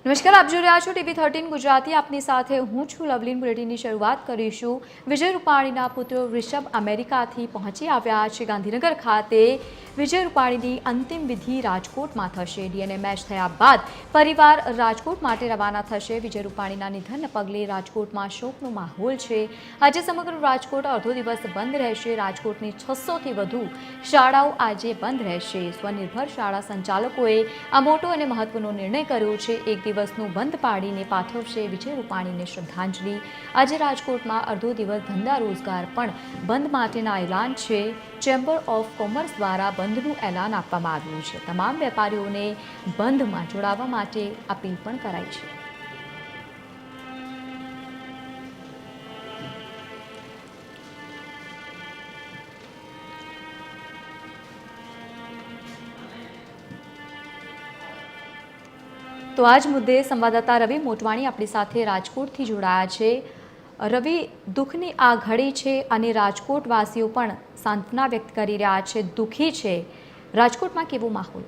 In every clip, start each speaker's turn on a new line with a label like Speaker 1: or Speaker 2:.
Speaker 1: નમસ્કાર, આપ જોઈ રહ્યા છો TV13 ગુજરાતી. આપની સાથે હું છું લવલીન. બુલેટિનની શરૂઆત કરીશું. વિજય રૂપાણીના પુત્ર ઋષભ અમેરિકાથી પહોંચી આવ્યા છે ગાંધીનગર ખાતે. વિજય રૂપાણીની અંતિમ વિધિ રાજકોટમાં થશે. DNA મેચ થયા બાદ પરિવાર રાજકોટ માટે રવાના થશે. વિજય રૂપાણીના નિધનને પગલે રાજકોટમાં શોકનો માહોલ છે. આજે સમગ્ર રાજકોટ અડધો દિવસ બંધ રહેશે. રાજકોટની 600થી વધુ શાળાઓ આજે બંધ રહેશે. સ્વનિર્ભર શાળા સંચાલકોએ આ મોટો અને મહત્વનો નિર્ણય કર્યો છે. એક દિવસનું બંધ પાડીને પાઠવશે વિજય રૂપાણીને શ્રદ્ધાંજલિ. આજે રાજકોટમાં અડધો દિવસ ધંધા રોજગાર પણ બંધ માટેના એલાન છે. ચેમ્બર ઓફ કોમર્સ દ્વારા બંધનું એલાન આપવામાં આવ્યું છે. તમામ વેપારીઓને બંધમાં જોડાવા માટે અપીલ પણ કરાઈ છે. તો આ જ મુદ્દે સંવાદદાતા રવિ મોટવાણી આપણી સાથે રાજકોટથી જોડાયા છે. રવિ, દુઃખની આ ઘડી છે અને રાજકોટવાસીઓ પણ સાંત્વના વ્યક્ત કરી રહ્યા છે, દુઃખી છે. રાજકોટમાં કેવો માહોલ?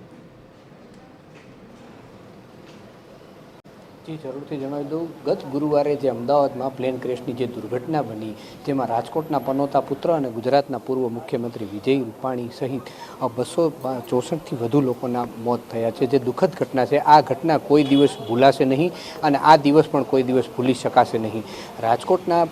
Speaker 2: જી જરૂરથી જણાવી દઉં, ગત ગુરુવારે જે અમદાવાદમાં પ્લેન ક્રેશની જે દુર્ઘટના બની, જેમાં રાજકોટના પનોતા પુત્ર અને ગુજરાતના પૂર્વ મુખ્યમંત્રી વિજય રૂપાણી સહિત 264થી વધુ લોકોના મોત થયા છે, જે દુઃખદ ઘટના છે. આ ઘટના કોઈ દિવસ ભૂલાશે નહીં અને આ દિવસ પણ કોઈ દિવસ ભૂલી શકાશે નહીં. રાજકોટના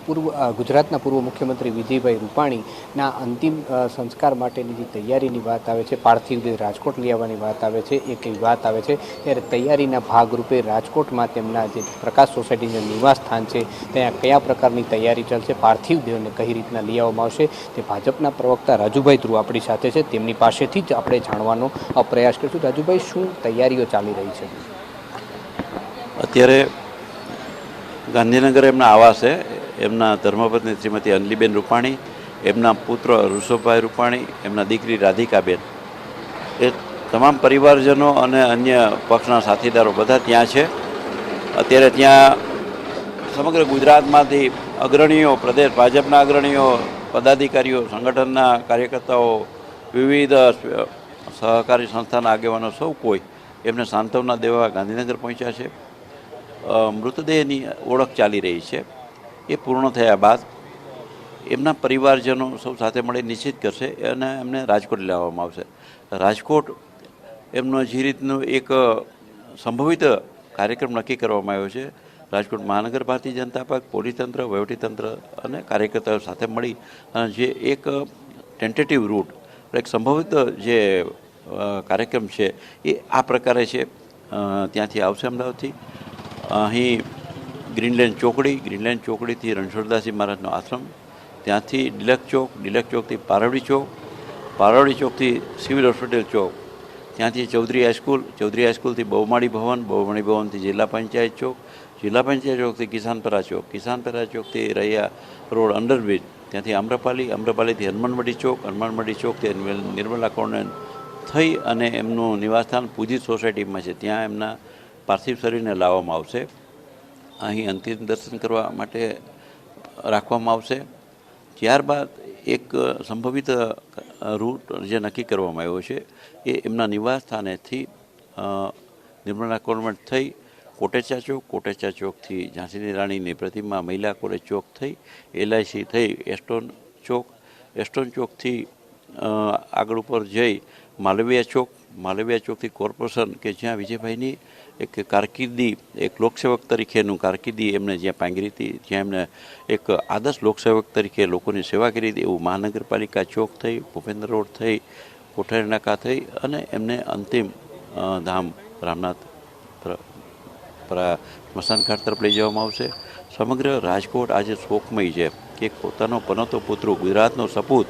Speaker 2: ગુજરાતના પૂર્વ મુખ્યમંત્રી વિજયભાઈ રૂપાણીના અંતિમ સંસ્કાર માટેની જે તૈયારીની વાત આવે છે, પાર્થિવ દેહ રાજકોટ લઈ આવવાની વાત આવે છે, એક વાત આવે છે, ત્યારે તૈયારીના ભાગરૂપે રાજકોટમાં તેમના જે પ્રકાશ સોસાયટીનું નિવાસ સ્થાન છે ત્યાં કયા પ્રકારની તૈયારી ચાલશે, પાર્થિવ દેહને કઈ રીતના લઈ આવવામાં આવશે, તે ભાજપના પ્રવક્તા રાજુભાઈ ધ્રુવ આપણી સાથે છે. તેમની પાસેથી જ આપણે જાણવાનો પ્રયાસ કરીશું. રાજુભાઈ, શું તૈયારીઓ ચાલી રહી છે?
Speaker 3: અત્યારે ગાંધીનગર એમના આવાસે એમના ધર્મપત્ની શ્રીમતી અનલીબેન રૂપાણી, એમના પુત્ર ઋષભભાઈ રૂપાણી, એમના દીકરી રાધિકાબેન, એ તમામ પરિવારજનો અને અન્ય પક્ષના સાથીદારો બધા ત્યાં છે. અત્યારે ત્યાં સમગ્ર ગુજરાતમાંથી અગ્રણીઓ, પ્રદેશ ભાજપના અગ્રણીઓ, પદાધિકારીઓ, સંગઠનના કાર્યકર્તાઓ, વિવિધ સહકારી સંસ્થાના આગેવાનો, સૌ કોઈ એમને સાંત્વના દેવા ગાંધીનગર પહોંચ્યા છે. મૃતદેહની ઓળખ ચાલી રહી છે. એ પૂર્ણ થયા બાદ એમના પરિવારજનો સૌ સાથે મળી નિશ્ચિત કરશે અને એમને રાજકોટ લાવવામાં આવશે. રાજકોટ એમનો જે રીતનું એક સંભવિત કાર્યક્રમ નક્કી કરવામાં આવ્યો છે. રાજકોટ મહાનગર ભારતીય જનતા પક્ષ, પોલીસ તંત્ર, વહીવટીતંત્ર અને કાર્યકર્તાઓ સાથે મળી અને જે એક ટેન્ટેટિવ રૂટ, એક સંભવિત જે કાર્યક્રમ છે એ આ પ્રકારે છે. ત્યાંથી આવશે અમદાવાદથી, અહીં ગ્રીનલેન્ડ ચોકડીથી રણછોડદાસજી મહારાજનો આશ્રમ, ત્યાંથી ડિલક ચોકથી પારવડી ચોકથી સિવિલ હોસ્પિટલ ચોક, ત્યાંથી ચૌધરી હાઈસ્કૂલથી બહુમાળી ભવનથી જિલ્લા પંચાયત ચોકથી કિસાનપરા ચોકથી રૈયા રોડ અંડરબ્રિજ, ત્યાંથી આમ્રપાલીથી હનુમાનમઢી ચોકથી નિર્મલા કોર્નર થઈ અને એમનું નિવાસસ્થાન પૂજિત સોસાયટીમાં છે, ત્યાં એમના પાર્થિવ શરીરને લાવવામાં આવશે. અહીં અંતિમ દર્શન કરવા માટે રાખવામાં આવશે. ત્યારબાદ એક સંભવિત રૂટ જે નક્કી કરવામાં આવ્યો છે એ એમના નિવાસ સ્થાનેથી નિર્મલા કોન્વેન્ટ થઈ કોટેચા ચોકથી ઝાંસીની રાણીની પ્રતિમા, મહિલા કોલેજ ચોક થઈ LIC થઈ એસ્ટોન ચોકથી આગળ ઉપર જઈ માલવીયા ચોકથી કોર્પોરેશન, કે જ્યાં વિજયભાઈની એક કારકિર્દી, એક લોકસેવક તરીકેનું કારકિર્દી એમને જ્યાં પાંગરી હતી, જ્યાં એમને એક આદર્શ લોકસેવક તરીકે લોકોની સેવા કરી હતી, એવું મહાનગરપાલિકા ચોક થઈ, ભૂપેન્દ્ર રોડ થઈ, કોઠારી નાકા થઈ અને એમને અંતિમ ધામ રામનાથ સ્મશાન ઘાટ તરફ લઈ જવામાં આવશે. સમગ્ર રાજકોટ આજે શોકમય છે કે પોતાનો પનોતો પુત્ર, ગુજરાતનો સપૂત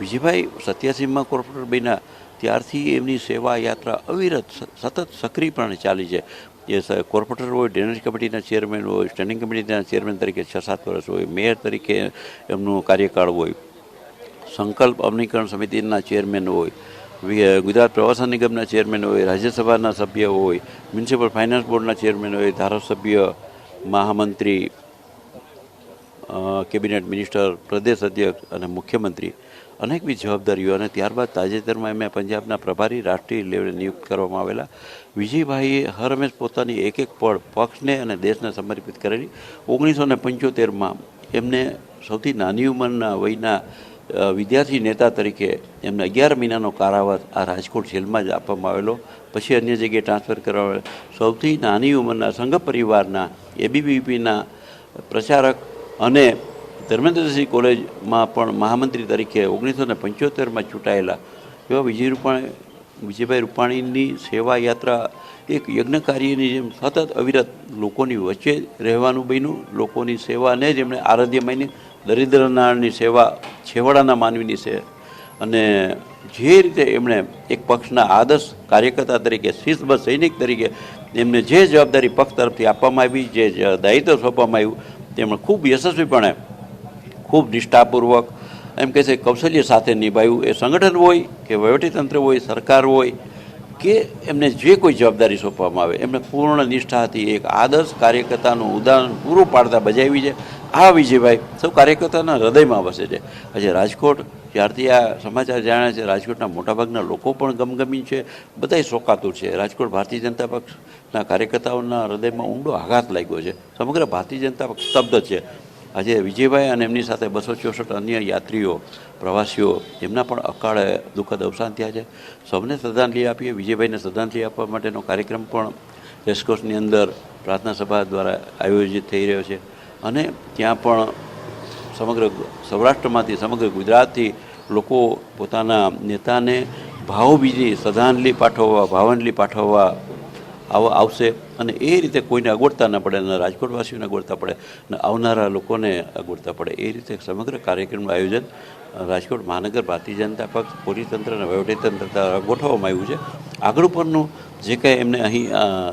Speaker 3: વિજયભાઈ 87માં કોર્પોરેટર બન્યા ત્યારથી એમની સેવા યાત્રા અવિરત સતત સક્રિયપણે ચાલી છે. જે કોર્પોરેટર હોય, ડ્રેનેજ કમિટીના ચેરમેન હોય, સ્ટેન્ડિંગ કમિટીના ચેરમેન તરીકે 6-7 વર્ષ હોય, મેયર તરીકે એમનું કાર્યકાળ હોય, સંકલ્પ અમલીકરણ સમિતિના ચેરમેન હોય, ગુજરાત પ્રવાસન નિગમના ચેરમેન હોય, રાજ્યસભાના સભ્ય હોય, મ્યુનિસિપલ ફાઇનાન્સ બોર્ડના ચેરમેન હોય, ધારાસભ્ય, મહામંત્રી, કેબિનેટ મિનિસ્ટર, પ્રદેશ અધ્યક્ષ અને મુખ્યમંત્રી અનેકવિધ જવાબદારીઓ અને ત્યારબાદ તાજેતરમાં એમને પંજાબના પ્રભારી રાષ્ટ્રીય લેવલે નિયુક્ત કરવામાં આવેલા. વિજયભાઈએ હર હંમેશ પોતાની એક પળ પક્ષને અને દેશને સમર્પિત કરેલી. 1975માં એમને સૌથી નાની ઉંમરના વયના વિદ્યાર્થી નેતા તરીકે એમને 11 મહિનાનો કારાવાસ આ રાજકોટ જેલમાં જ આપવામાં આવેલો. પછી અન્ય જગ્યાએ ટ્રાન્સફર કરવામાં આવેલો. સૌથી નાની ઉંમરના સંઘ પરિવારના એબીવીપીના પ્રચારક અને ધર્મેન્દ્રસિંહ કોલેજમાં પણ મહામંત્રી તરીકે 1975માં ચૂંટાયેલા એવા વિજયભાઈ રૂપાણીની સેવા યાત્રા એક યજ્ઞ કાર્યની જેમ સતત અવિરત લોકોની વચ્ચે રહેવાનું બન્યું. લોકોની સેવાને જ એમણે આરાધ્ય માની. દરિદ્ર નારાયણની સેવા, છેવાડાના માનવીની છે. અને જે રીતે એમણે એક પક્ષના આદર્શ કાર્યકર્તા તરીકે, શિસ્તબદ્ધ સૈનિક તરીકે એમને જે જવાબદારી પક્ષ તરફથી આપવામાં આવી, જે દાયિત્વ સોંપવામાં આવ્યું, તેમણે ખૂબ યશસ્વીપણે, ખૂબ નિષ્ઠાપૂર્વક, એમ કહે છે કૌશલ્ય સાથે નિભાવ્યું. એ સંગઠન હોય કે વહીવટીતંત્ર હોય, સરકાર હોય કે એમને જે કોઈ જવાબદારી સોંપવામાં આવે, એમને પૂર્ણ નિષ્ઠાથી એક આદર્શ કાર્યકર્તાનું ઉદાહરણ પૂરું પાડતા બજાવી છે. આ વિજયભાઈ સૌ કાર્યકર્તાના હૃદયમાં વસે છે. આજે રાજકોટ જ્યારથી આ સમાચાર જાણે છે, રાજકોટના મોટાભાગના લોકો પણ ગમગમી છે, બધાય શોકાતુર છે. રાજકોટ ભારતીય જનતા પક્ષના કાર્યકર્તાઓના હૃદયમાં ઊંડો આઘાત લાગ્યો છે. સમગ્ર ભારતીય જનતા પક્ષ સ્તબ્ધ છે. આજે વિજયભાઈ અને એમની સાથે 264 અન્ય યાત્રીઓ, પ્રવાસીઓ, એમના પણ અકાળે દુઃખદ અવસાન થયા છે. સૌને શ્રદ્ધાંજલિ આપીએ. વિજયભાઈને શ્રદ્ધાંજલિ આપવા માટેનો કાર્યક્રમ પણ રેસકોર્સની અંદર પ્રાર્થના સભા દ્વારા આયોજિત થઈ રહ્યો છે. અને ત્યાં પણ સમગ્ર સૌરાષ્ટ્રમાંથી, સમગ્ર ગુજરાતથી લોકો પોતાના નેતાને ભાવભીની ભાવાંજલિ પાઠવવા આવશે. અને એ રીતે કોઈને અગવડતા ન પડે, અને રાજકોટવાસીઓને અગવડતા પડે, અને આવનારા લોકોને અગવડતા પડે, એ રીતે સમગ્ર કાર્યક્રમનું આયોજન રાજકોટ મહાનગર ભારતીય જનતા પક્ષ, પોલીસ તંત્ર અને વહીવટીતંત્ર દ્વારા ગોઠવવામાં આવ્યું છે. આગળ ઉપરનું જે કંઈ એમને અહીં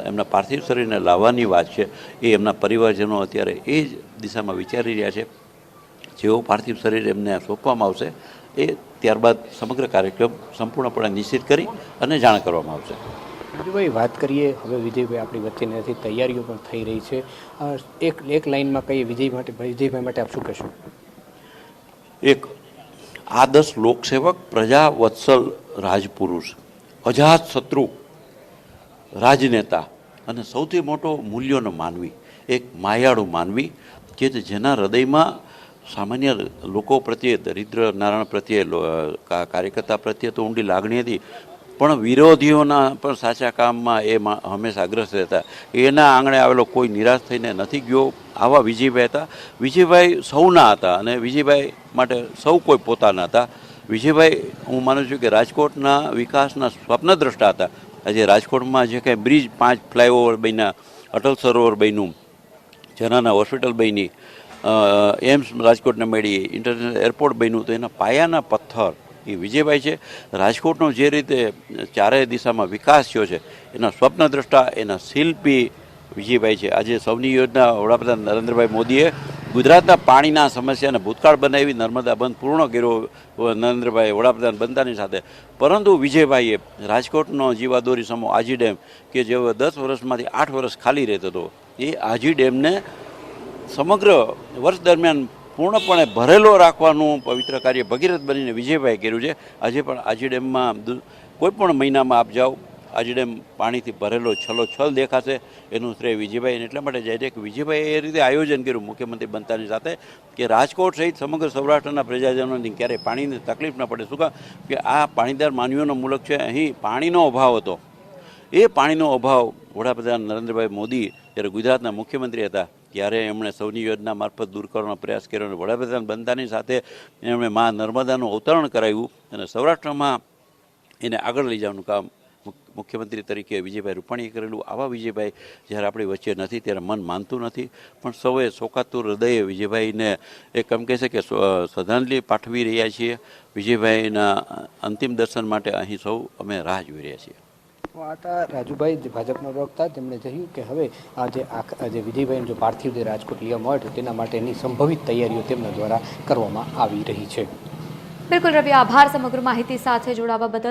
Speaker 3: એમના પાર્થિવ શરીરને લાવવાની વાત છે, એ એમના પરિવારજનો અત્યારે એ જ દિશામાં વિચારી રહ્યા છે. જેવો પાર્થિવ શરીર એમને સોંપવામાં આવશે, એ ત્યારબાદ સમગ્ર કાર્યક્રમ સંપૂર્ણપણે નિશ્ચિત કરી અને જાણ કરવામાં આવશે.
Speaker 2: રાજુભાઈ, વાત કરીએ હવે વિજયભાઈ આપણી વચ્ચે નથી, તૈયારીઓ પણ થઈ રહી છે. એક લાઇનમાં કહીએ વિજયભાઈ માટે આપ શું કહેશો?
Speaker 3: એક આદર્શ લોકસેવક, પ્રજા વત્સલ રાજપુરુષ, અજાત શત્રુ રાજનેતા અને સૌથી મોટો મૂલ્યોનો માનવી, એક માયાળુ માનવી કે જેના હૃદયમાં સામાન્ય લોકો પ્રત્યે, દરિદ્ર નારાયણ પ્રત્યે, કાર્યકર્તા પ્રત્યે તો ઊંડી લાગણી હતી, પણ વિરોધીઓના પણ સાચા કામમાં એ હંમેશા અગ્રસ્ત રહેતા. એના આંગણે આવેલો કોઈ નિરાશ થઈને નથી ગયો. આવા વિજયભાઈ હતા. વિજયભાઈ સૌના હતા અને વિજયભાઈ માટે સૌ કોઈ પોતાના હતા. વિજયભાઈ, હું માનું છું કે રાજકોટના વિકાસના સ્વપ્નદ્રષ્ટા હતા. આજે રાજકોટમાં જે કાંઈ બ્રિજ, 5 ફ્લાયઓવર બન્યા, અટલ સરોવર બન્યું, જનાના હોસ્પિટલ બની, એમ્સ રાજકોટને મળી, ઇન્ટરનેશનલ એરપોર્ટ બન્યું, તો એના પાયાના પથ્થર એ વિજયભાઈ છે. રાજકોટનો જે રીતે ચારેય દિશામાં વિકાસ થયો છે, એના સ્વપ્નદ્રષ્ટા, એના શિલ્પી વિજયભાઈ છે. આજે સૌની યોજના વડાપ્રધાન નરેન્દ્રભાઈ મોદીએ ગુજરાતના પાણીના સમસ્યાને ભૂતકાળ બનાવી, નર્મદા બંધ પૂર્ણ કર્યો નરેન્દ્રભાઈ વડાપ્રધાન બનતાની સાથે. પરંતુ વિજયભાઈએ રાજકોટનો જીવાદોરી સમો આજી ડેમ, કે જે 10 વર્ષમાંથી 8 વર્ષ ખાલી રહેતો હતો, એ આજી ડેમને સમગ્ર વર્ષ દરમિયાન પૂર્ણપણે ભરેલો રાખવાનું પવિત્ર કાર્ય ભગીરથ બનીને વિજયભાઈ કર્યું છે. આજે પણ આજી ડેમમાં કોઈ પણ મહિનામાં આપ જાઓ, આજી ડેમ પાણીથી ભરેલો છલોછલ દેખાશે. એનું શ્રેય વિજયભાઈને એટલા માટે જાય છે કે વિજયભાઈએ એ રીતે આયોજન કર્યું મુખ્યમંત્રી બનતાની સાથે કે રાજકોટ સહિત સમગ્ર સૌરાષ્ટ્રના પ્રજાજનોની ક્યારેય પાણીની તકલીફ ન પડે. શું કામ કે આ પાણીદાર માનવીઓનો મુલક છે. અહીં પાણીનો અભાવ હતો. એ પાણીનો અભાવ વડાપ્રધાન નરેન્દ્રભાઈ મોદી જ્યારે ગુજરાતના મુખ્યમંત્રી હતા ત્યારે એમણે સૌની યોજના મારફત દૂર કરવાનો પ્રયાસ કર્યો, અને વડાપ્રધાન બનતાની સાથે એમણે મા નર્મદાનું અવતરણ કરાવ્યું અને સૌરાષ્ટ્રમાં એને આગળ લઈ જવાનું કામ મુખ્યમંત્રી તરીકે વિજયભાઈ રૂપાણીએ કરેલું. આવા વિજયભાઈ જ્યારે આપણી વચ્ચે નથી ત્યારે મન માનતું નથી, પણ સૌએ શોકાતુર હૃદયે વિજયભાઈને એક એમ કહે છે કે શ્રદ્ધાંજલિ પાઠવી રહ્યા છીએ. વિજયભાઈના અંતિમ દર્શન માટે અહીં સૌ અમે રાહ જોઈ રહ્યા છીએ.
Speaker 2: આ હતા રાજુભાઈ, ભાજપના પ્રવક્તા. તેમણે કહ્યું કે હવે જે વિજયભાઈને જો પાર્થિવ દેહ રાજકોટ લેવામાં આવે તો તેના માટેની સંભવિત તૈયારીઓ તેમના દ્વારા કરવામાં આવી રહી છે.
Speaker 1: બિલકુલ રવિ, આભાર સમગ્ર માહિતી સાથે જોડાવા બદલ.